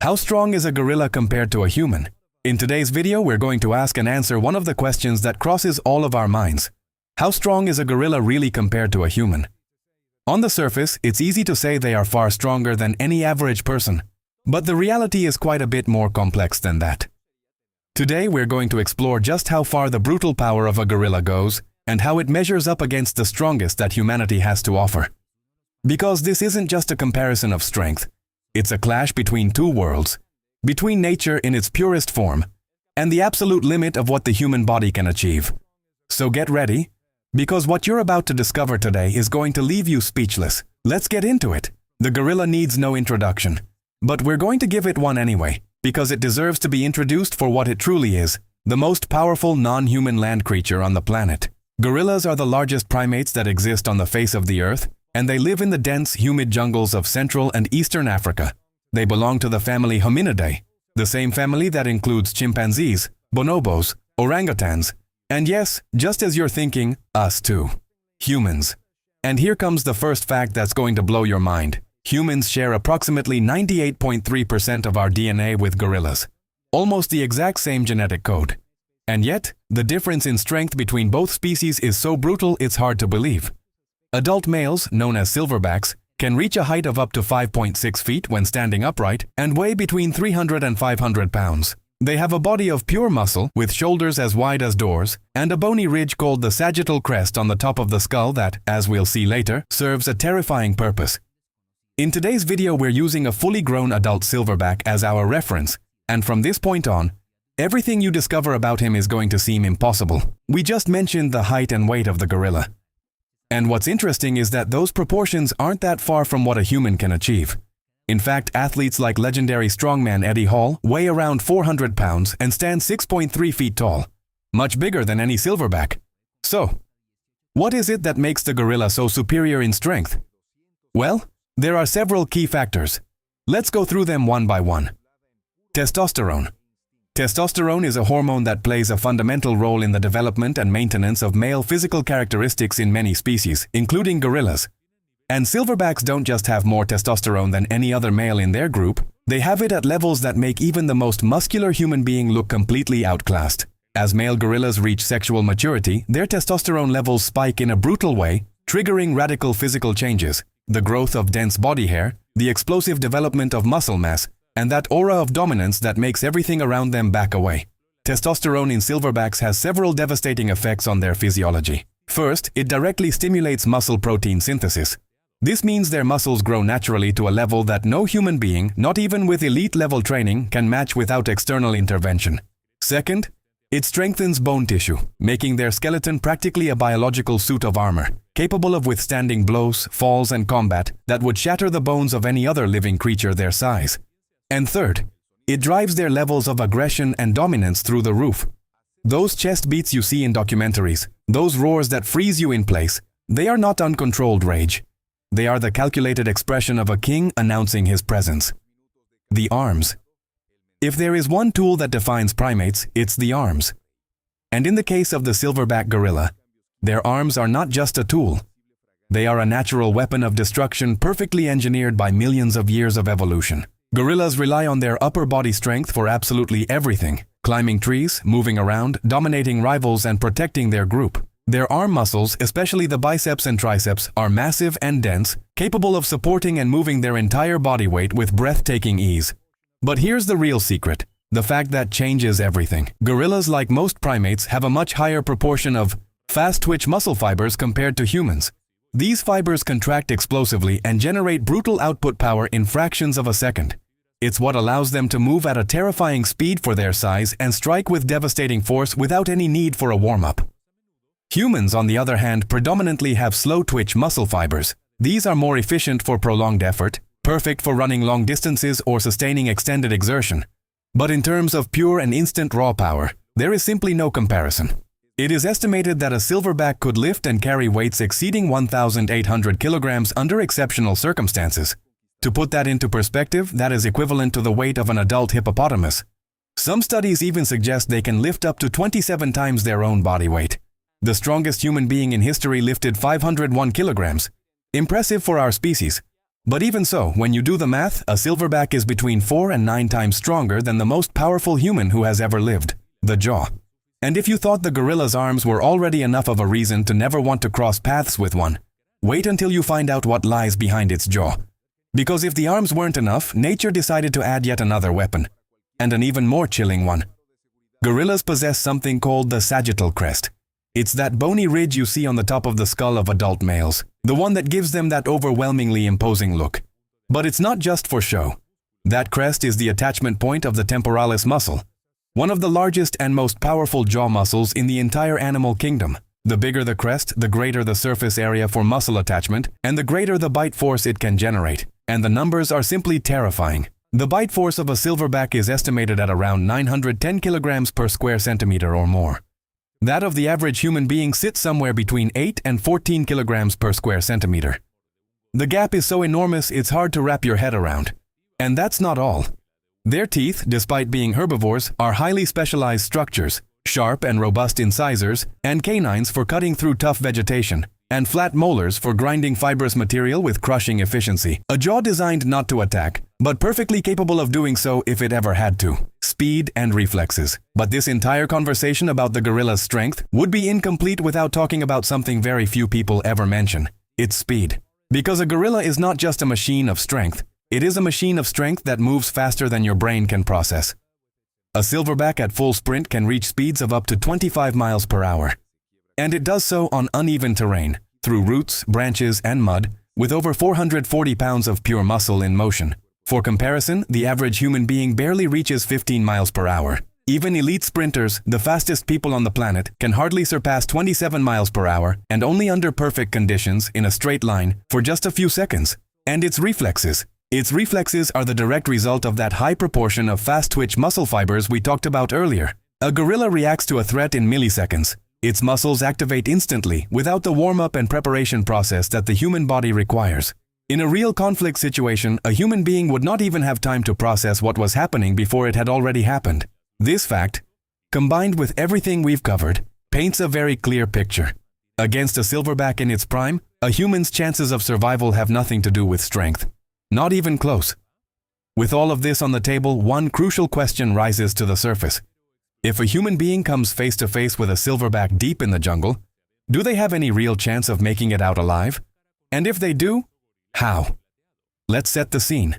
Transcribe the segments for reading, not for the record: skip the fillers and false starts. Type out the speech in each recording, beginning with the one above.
How strong is a gorilla compared to a human? In today's video, we're going to ask and answer one of the questions that crosses all of our minds. How strong is a gorilla really compared to a human? On the surface, it's easy to say they are far stronger than any average person. But the reality is quite a bit more complex than that. Today, we're going to explore just how far the brutal power of a gorilla goes and how it measures up against the strongest that humanity has to offer. Because this isn't just a comparison of strength. It's a clash between two worlds, between nature in its purest form and the absolute limit of what the human body can achieve. So get ready, because what you're about to discover today is going to leave you speechless. Let's get into it. The gorilla needs no introduction, but we're going to give it one anyway, because it deserves to be introduced for what it truly is, the most powerful non-human land creature on the planet. Gorillas are the largest primates that exist on the face of the earth, and they live in the dense, humid jungles of Central and Eastern Africa. They belong to the family Hominidae, the same family that includes chimpanzees, bonobos, orangutans, and yes, just as you're thinking, us too. Humans. And here comes the first fact that's going to blow your mind. Humans share approximately 98.3% of our DNA with gorillas. Almost the exact same genetic code. And yet, the difference in strength between both species is so brutal it's hard to believe. Adult males, known as silverbacks, can reach a height of up to 5.6 feet when standing upright and weigh between 300 and 500 pounds. They have a body of pure muscle with shoulders as wide as doors and a bony ridge called the sagittal crest on the top of the skull that, as we'll see later, serves a terrifying purpose. In today's video, we're using a fully grown adult silverback as our reference, and from this point on, everything you discover about him is going to seem impossible. We just mentioned the height and weight of the gorilla. And what's interesting is that those proportions aren't that far from what a human can achieve. In fact, athletes like legendary strongman Eddie Hall weigh around 400 pounds and stand 6.3 feet tall, much bigger than any silverback. So, what is it that makes the gorilla so superior in strength? Well, there are several key factors. Let's go through them one by one. Testosterone. Testosterone is a hormone that plays a fundamental role in the development and maintenance of male physical characteristics in many species, including gorillas. And silverbacks don't just have more testosterone than any other male in their group, they have it at levels that make even the most muscular human being look completely outclassed. As male gorillas reach sexual maturity, their testosterone levels spike in a brutal way, triggering radical physical changes, the growth of dense body hair, the explosive development of muscle mass, and that aura of dominance that makes everything around them back away. Testosterone in silverbacks has several devastating effects on their physiology. First, it directly stimulates muscle protein synthesis. This means their muscles grow naturally to a level that no human being, not even with elite-level training, can match without external intervention. Second, it strengthens bone tissue, making their skeleton practically a biological suit of armor, capable of withstanding blows, falls, and combat that would shatter the bones of any other living creature their size. And third, it drives their levels of aggression and dominance through the roof. Those chest beats you see in documentaries, those roars that freeze you in place, they are not uncontrolled rage. They are the calculated expression of a king announcing his presence. The arms. If there is one tool that defines primates, it's the arms. And in the case of the silverback gorilla, their arms are not just a tool. They are a natural weapon of destruction perfectly engineered by millions of years of evolution. Gorillas rely on their upper body strength for absolutely everything, climbing trees, moving around, dominating rivals, and protecting their group. Their arm muscles, especially the biceps and triceps, are massive and dense, capable of supporting and moving their entire body weight with breathtaking ease. But here's the real secret, the fact that changes everything. Gorillas, like most primates, have a much higher proportion of fast-twitch muscle fibers compared to humans. These fibers contract explosively and generate brutal output power in fractions of a second. It's what allows them to move at a terrifying speed for their size and strike with devastating force without any need for a warm-up. Humans, on the other hand, predominantly have slow-twitch muscle fibers. These are more efficient for prolonged effort, perfect for running long distances or sustaining extended exertion. But in terms of pure and instant raw power, there is simply no comparison. It is estimated that a silverback could lift and carry weights exceeding 1,800 kilograms under exceptional circumstances. To put that into perspective, that is equivalent to the weight of an adult hippopotamus. Some studies even suggest they can lift up to 27 times their own body weight. The strongest human being in history lifted 501 kilograms. Impressive for our species. But even so, when you do the math, a silverback is between 4 and 9 times stronger than the most powerful human who has ever lived, the jaw. And if you thought the gorilla's arms were already enough of a reason to never want to cross paths with one, wait until you find out what lies behind its jaw. Because if the arms weren't enough, nature decided to add yet another weapon, and an even more chilling one. Gorillas possess something called the sagittal crest. It's that bony ridge you see on the top of the skull of adult males, the one that gives them that overwhelmingly imposing look. But it's not just for show. That crest is the attachment point of the temporalis muscle, one of the largest and most powerful jaw muscles in the entire animal kingdom. The bigger the crest, the greater the surface area for muscle attachment, and the greater the bite force it can generate. And the numbers are simply terrifying. The bite force of a silverback is estimated at around 910 kilograms per square centimeter or more. That of the average human being sits somewhere between 8 and 14 kilograms per square centimeter. The gap is so enormous it's hard to wrap your head around. And that's not all. Their teeth, despite being herbivores, are highly specialized structures, sharp and robust incisors, and canines for cutting through tough vegetation, and flat molars for grinding fibrous material with crushing efficiency. A jaw designed not to attack, but perfectly capable of doing so if it ever had to. Speed and reflexes. But this entire conversation about the gorilla's strength would be incomplete without talking about something very few people ever mention. Its speed. Because a gorilla is not just a machine of strength, it is a machine of strength that moves faster than your brain can process. A silverback at full sprint can reach speeds of up to 25 miles per hour. And it does so on uneven terrain, through roots, branches, and mud, with over 440 pounds of pure muscle in motion. For comparison, the average human being barely reaches 15 miles per hour. Even elite sprinters, the fastest people on the planet, can hardly surpass 27 miles per hour, and only under perfect conditions, in a straight line, for just a few seconds. And its reflexes. Its reflexes are the direct result of that high proportion of fast-twitch muscle fibers we talked about earlier. A gorilla reacts to a threat in milliseconds. Its muscles activate instantly, without the warm-up and preparation process that the human body requires. In a real conflict situation, a human being would not even have time to process what was happening before it had already happened. This fact, combined with everything we've covered, paints a very clear picture. Against a silverback in its prime, a human's chances of survival have nothing to do with strength. Not even close. With all of this on the table, one crucial question rises to the surface. If a human being comes face to face with a silverback deep in the jungle, do they have any real chance of making it out alive? And if they do, how? Let's set the scene.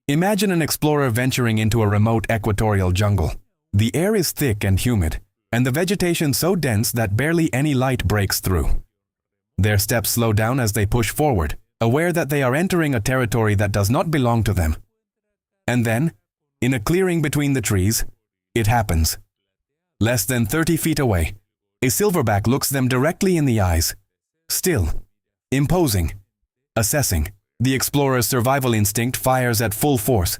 Imagine an explorer venturing into a remote equatorial jungle. The air is thick and humid, and the vegetation so dense that barely any light breaks through. Their steps slow down as they push forward, aware that they are entering a territory that does not belong to them. And then, in a clearing between the trees, it happens. Less than 30 feet away, a silverback looks them directly in the eyes. Still, imposing, assessing. The explorer's survival instinct fires at full force.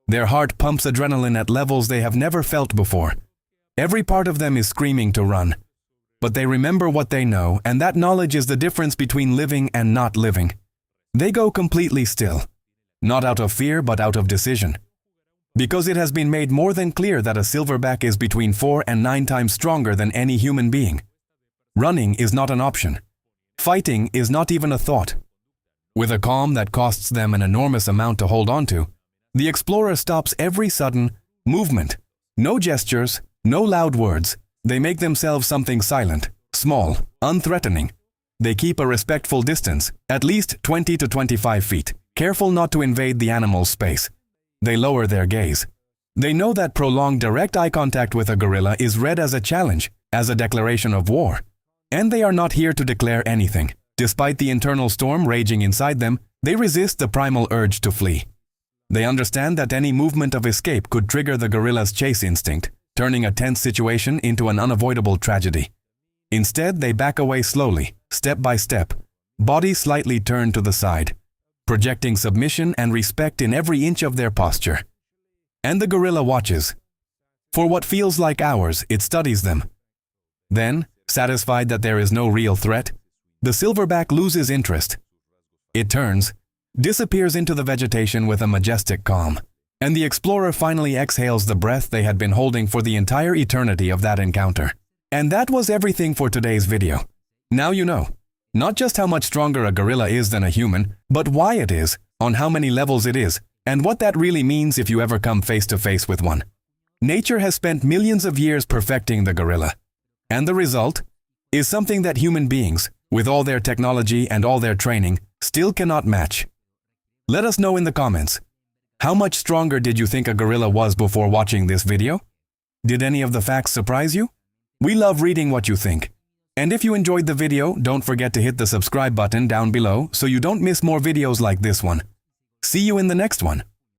Their heart pumps adrenaline at levels they have never felt before. Every part of them is screaming to run. But they remember what they know, and that knowledge is the difference between living and not living. They go completely still, not out of fear but out of decision. Because it has been made more than clear that a silverback is between 4 and 9 times stronger than any human being. Running is not an option. Fighting is not even a thought. With a calm that costs them an enormous amount to hold on to, the explorer stops every sudden movement. No gestures, no loud words. They make themselves something silent, small, unthreatening. They keep a respectful distance, at least 20 to 25 feet, careful not to invade the animal's space. They lower their gaze. They know that prolonged direct eye contact with a gorilla is read as a challenge, as a declaration of war. And they are not here to declare anything. Despite the internal storm raging inside them, they resist the primal urge to flee. They understand that any movement of escape could trigger the gorilla's chase instinct, turning a tense situation into an unavoidable tragedy. Instead, they back away slowly, step by step, body slightly turned to the side, projecting submission and respect in every inch of their posture. And the gorilla watches. For what feels like hours, it studies them. Then, satisfied that there is no real threat, the silverback loses interest. It turns, disappears into the vegetation with a majestic calm, and the explorer finally exhales the breath they had been holding for the entire eternity of that encounter. And that was everything for today's video. Now you know, not just how much stronger a gorilla is than a human, but why it is, on how many levels it is, and what that really means if you ever come face to face with one. Nature has spent millions of years perfecting the gorilla. And the result is something that human beings, with all their technology and all their training, still cannot match. Let us know in the comments. How much stronger did you think a gorilla was before watching this video? Did any of the facts surprise you? We love reading what you think. And if you enjoyed the video, don't forget to hit the subscribe button down below so you don't miss more videos like this one. See you in the next one.